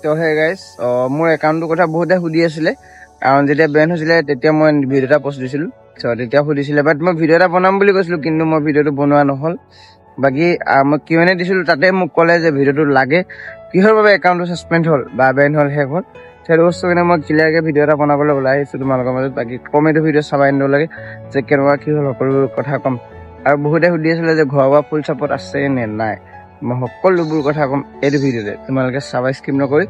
তো hey guys মোৰ একাউণ্টটোৰ কথা বহুতে সুধি আছিলে কাৰণ যেতিয়া বেন হৈছিলে তেতিয়া মই ভিডিঅ' এটা পষ্ট দিছিলোঁ তেতিয়া সুধিছিলে বাট মই ভিডিঅ' এটা বনাম বুলি কৈছিলোঁ কিন্তু মই ভিডিঅ'টো বনোৱা নহ'ল বাকী মই কিমানে দিছিলোঁ তাতে মোক ক'লে যে ভিডিঅ'টো লাগে কিহৰ বাবে একাউণ্টটো ছাছপেণ্ড হ'ল বা বেন হ'ল শেষ হ'ল সেইটো বস্তু কাৰণে মই ক্লিয়াৰকৈ ভিডিঅ' এটা বনাবলৈ ওলাই আহিছোঁ তোমালোকৰ মাজত বাকী কমেডি ভিডিঅ' চাবাই লাগে যে কেনেকুৱা কি হ'ল সকলোবোৰ কথা ক'ম আৰু বহুতে সুধি আছিলে যে ঘৰৰ পৰা ফুল ছাপৰ্ট আছে নে নাই মই সকলোবোৰ কথা ক'ম এইটো ভিডিঅ'তে তোমালোকে চাবা স্কিপ নকৰি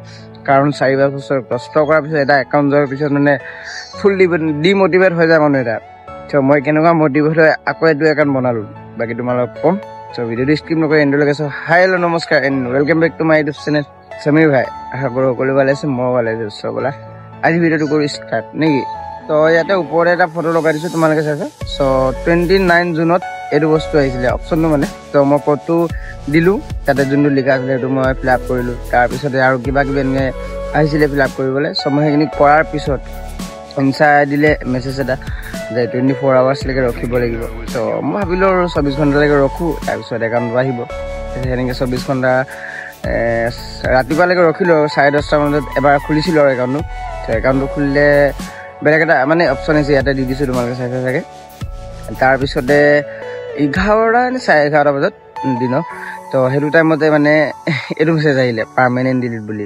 কাৰণ 4 বছৰ কষ্ট কৰাৰ পিছত এটা একাউণ্ট যোৱাৰ পিছত মানে ফুল ডিম'টিভেট হৈ যায় মানুহ এটা চ' মই কেনেকুৱা মটিভেট হৈ আকৌ এইটো একাউণ্ট বনালোঁ বাকী তোমালোকক ক'ম চ' ভিডিঅ'টো স্কিপ নকৰি এণ্ডলৈকে চ' হাই হেল্ল' নমস্কাৰ and welcome back to my YouTube channel Samir ভাই আশা কৰোঁ সকলো ভালে আছে মই ভালে আছোঁ চ' বোলা আজি ভিডিঅ'টো কৰি ষ্টাৰ্ট নেকি তো ইয়াতে ওপৰতে এটা ফটো লগাই দিছোঁ তোমালোকে চাইছা চ' 29 জুনত এইটো বস্তু আহিছিলে অপশ্যনটো মানে তো মই ক'ডটো দিলোঁ তাতে যোনটো লিখা আছিলে সেইটো মই ফিল আপ কৰিলোঁ তাৰপিছতে আৰু কিবা কিবি এনেকৈ আহিছিলে ফিল আপ কৰিবলৈ চ' মই সেইখিনি কৰাৰ পিছত ইনষ্টাই দিলে মেছেজ এটা যে 24 আৱাৰ্ছলৈকে ৰখিব লাগিব চ' মই ভাবিলোঁ আৰু 24 ঘণ্টালৈকে ৰখোঁ তাৰপিছত একাউণ্টটো আহিব সেনেকৈ 24 ঘণ্টা ৰাতিপুৱালৈকে ৰখিলোঁ আৰু 10:30 মানত এবাৰ খুলিছিলোঁ আৰু একাউণ্টটো খুলিলে বেলেগ এটা মানে অপশ্যন আছে ইয়াতে দি দিছোঁ তোমালোকে চাইছা চাগে তাৰপিছতে 11 নে 11:30 বজাত দিনৰ তো সেইটো টাইমতে মানে এইটো মেছেজ আহিলে পাৰ্মানেণ্ট ডিলিট বুলি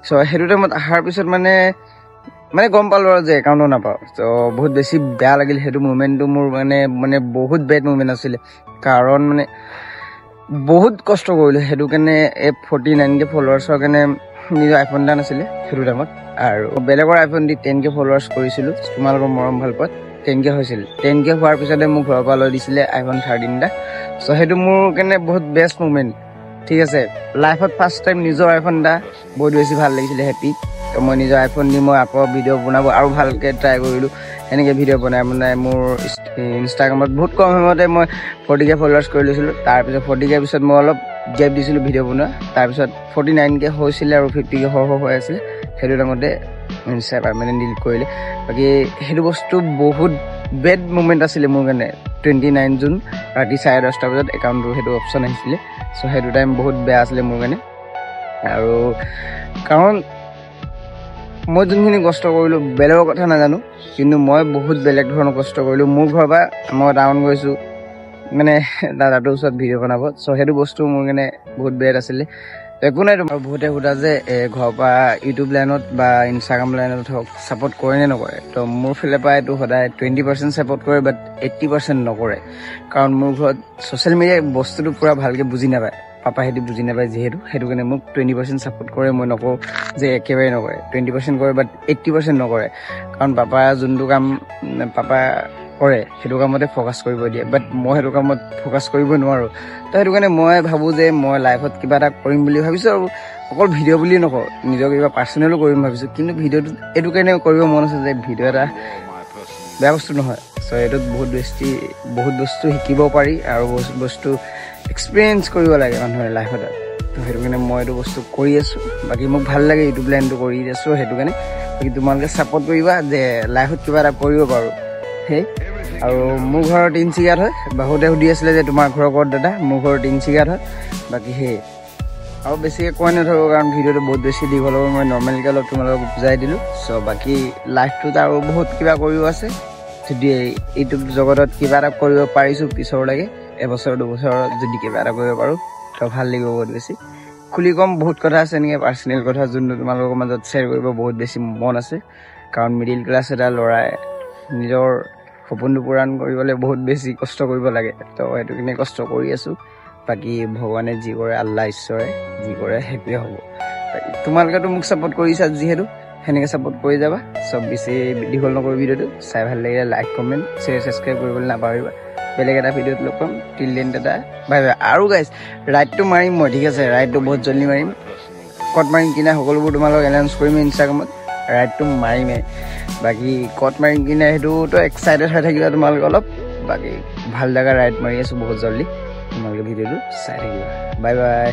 চ' সেইটো টাইমত অহাৰ পিছত মানে গম পালোঁ আৰু যে একাউণ্টো নাপাওঁ ত' বহুত বেছি বেয়া লাগিল সেইটো মুভমেণ্টটো মোৰ মানে বহুত বেড মুভমেণ্ট আছিলে কাৰণ মানে বহুত কষ্ট কৰিলোঁ সেইটো কাৰণে 49K ফলোৱাৰ্ছৰ কাৰণে নিজৰ আইফোন এটা নাছিলে সেইটো টাইমত আৰু বেলেগৰ আইফোন দি 10K ফলোৱাৰ্ছ কৰিছিলোঁ তোমালোকৰ মৰম ভাল পোৱাত 10K হৈছিল 10K হোৱাৰ পিছতে মোক ঘৰৰ পৰা লৈ দিছিলে আইফোন 13 এটা চ' সেইটো মোৰ কাৰণে বহুত বেষ্ট মুভমেণ্ট ঠিক আছে লাইফত ফাৰ্ষ্ট টাইম নিজৰ আইফোন এটা বহুত বেছি ভাল লাগিছিলে হেপী তো মই নিজৰ আইফোন দি মই আকৌ ভিডিঅ' বনাব আৰু ভালকৈ ট্ৰাই কৰিলোঁ এনেকৈ ভিডিঅ' বনাই মোৰ ইনষ্টাগ্ৰামত বহুত কম সময়তে মই 40K ফলোৱাৰ্ছ কৰি লৈছিলোঁ তাৰপিছত 40K পিছত মই অলপ গেপ দিছিলোঁ ভিডিঅ' বনোৱা তাৰপিছত 49K হৈছিলে আৰু 50K হৈ আছিলে সেইটো টাইমতে ইনষ্টা পাৰ্মানেণ্ট ডিলিট কৰিলে বাকী সেইটো বস্তু বহুত বেড মুভমেণ্ট আছিলে মোৰ কাৰণে 29 জুন ৰাতি 10:30 বজাত একাউণ্টটো সেইটো অপশ্যন আহিছিলে চ' সেইটো টাইম বহুত বেয়া আছিলে মোৰ কাৰণে আৰু কাৰণ মই যোনখিনি কষ্ট কৰিলোঁ বেলেগৰ কথা নাজানো কিন্তু মই বহুত বেলেগ ধৰণৰ কষ্ট কৰিলোঁ মোৰ ঘৰৰ পৰা মই টাউন গৈছোঁ মানে দাদাটোৰ ওচৰত ভিডিঅ' বনাব চ' সেইটো বস্তু মোৰ কাৰণে বহুত বেড আছিলে একো নাই তোমাৰ বহুতে সোধা যে ঘৰৰ পৰা ইউটিউব লাইনত বা ইনষ্টাগ্ৰাম লাইনত হওক ছাপৰ্ট কৰে নে নকৰে তো মোৰ ফালৰ পৰা এইটো সদায় 20% ছাপৰ্ট কৰে বাট 80% নকৰে কাৰণ মোৰ ঘৰত ছ'চিয়েল মিডিয়াই বস্তুটো পূৰা ভালকৈ বুজি নাপায় পাপাহেঁতি বুজি নাপায় যিহেতু সেইটো কাৰণে মোক 20% ছাপৰ্ট কৰে মই নকওঁ যে একেবাৰে নকৰে 20% কৰে বাট 80% নকৰে কাৰণ পাপা যোনটো কাম পাপা কৰে সেইটো কামতে ফ'কাছ কৰিব দিয়ে বাট মই সেইটো কামত ফ'কাছ কৰিব নোৱাৰোঁ তো সেইটো কাৰণে মই ভাবোঁ যে মই লাইফত কিবা এটা কৰিম বুলি ভাবিছোঁ আৰু অকল ভিডিঅ' বুলি নকওঁ নিজৰ কিবা পাৰ্চনেলো কৰিম ভাবিছোঁ কিন্তু ভিডিঅ'টো এইটো কাৰণে কৰিব মন আছে যে ভিডিঅ' এটা বেয়া বস্তু নহয় চ' এইটোত বহুত বস্তু শিকিব পাৰি আৰু বস্তু এক্সপিৰিয়েঞ্চ কৰিব লাগে মানুহৰ লাইফত তো সেইটো কাৰণে মই এইটো বস্তু কৰি আছোঁ বাকী মোক ভাল লাগে ইউটিউব লাইনটো কৰি আছোঁ সেইটো কাৰণে বাকী তোমালোকে ছাপৰ্ট কৰিবা যে লাইফত কিবা এটা কৰিব পাৰোঁ সেই আৰু মোৰ ঘৰৰ তিনিচুকীয়াত হয় বহুতে সুধি আছিলে যে তোমাৰ ঘৰৰ ক'ত দাদা মোৰ ঘৰৰ তিনিচুকীয়াত হয় বাকী সেই আৰু বেছিকৈ কৈ নাথাকোঁ কাৰণ ভিডিঅ'টো বহুত বেছি দীঘল হ'ব মই নৰ্মেলকৈ অলপ তোমালোকক বুজাই দিলোঁ চ' বাকী লাইফটোত আৰু বহুত কিবা কৰিব আছে যদি ইউটিউব জগতত কিবা এটা কৰিব পাৰিছোঁ পিছৰলৈকে এবছৰ 2 বছৰত যদি কিবা এটা কৰিব পাৰোঁ তো ভাল লাগিব বহুত বেছি খুলি ক'ম বহুত কথা আছে এনেকৈ পাৰ্চনেল কথা যোনটো তোমালোকৰ মাজত শ্বেয়াৰ কৰিব বহুত বেছি মন আছে কাৰণ মিডিল ক্লাছ এটা ল'ৰাই নিজৰ সপোনটো পূৰণ কৰিবলৈ বহুত বেছি কষ্ট কৰিব লাগে তো সেইটো কাৰণে কষ্ট কৰি আছোঁ বাকী ভগৱানে যি কৰে আল্লাহ ঈশ্বৰে যি কৰে সেইটোৱে হ'ব বাকী তোমালোকেতো মোক ছাপৰ্ট কৰিছা যিহেতু সেনেকৈ ছাপৰ্ট কৰি যাবা চব বেছি দীঘল নকৰি ভিডিঅ'টো চাই ভাল লাগিলে লাইক কমেণ্ট শ্বেয়াৰ ছাবস্ক্ৰাইব কৰিবলৈ নাপাহৰিবা বেলেগ এটা ভিডিঅ'ত লগ পাম till then tata bye bye আৰু গাইজ ৰাইডটো মাৰিম মই ঠিক আছে ৰাইডটো বহুত জল্দি মাৰিম ক'ত মাৰিম কিনা সকলোবোৰ তোমালোকক এনাউন্স কৰিম ইনষ্টাগ্ৰামত ৰাইডটো মাৰিমেই বাকী ক'ত মাৰিম কিনা সেইটোতো এক্সাইটেড হৈ থাকিবা তোমালোকে অলপ বাকী ভাল লগা ৰাইড মাৰি আছোঁ বহুত জল্দি তোমালোকে ভিডিঅ'টো চাই থাকিবা বাই বাই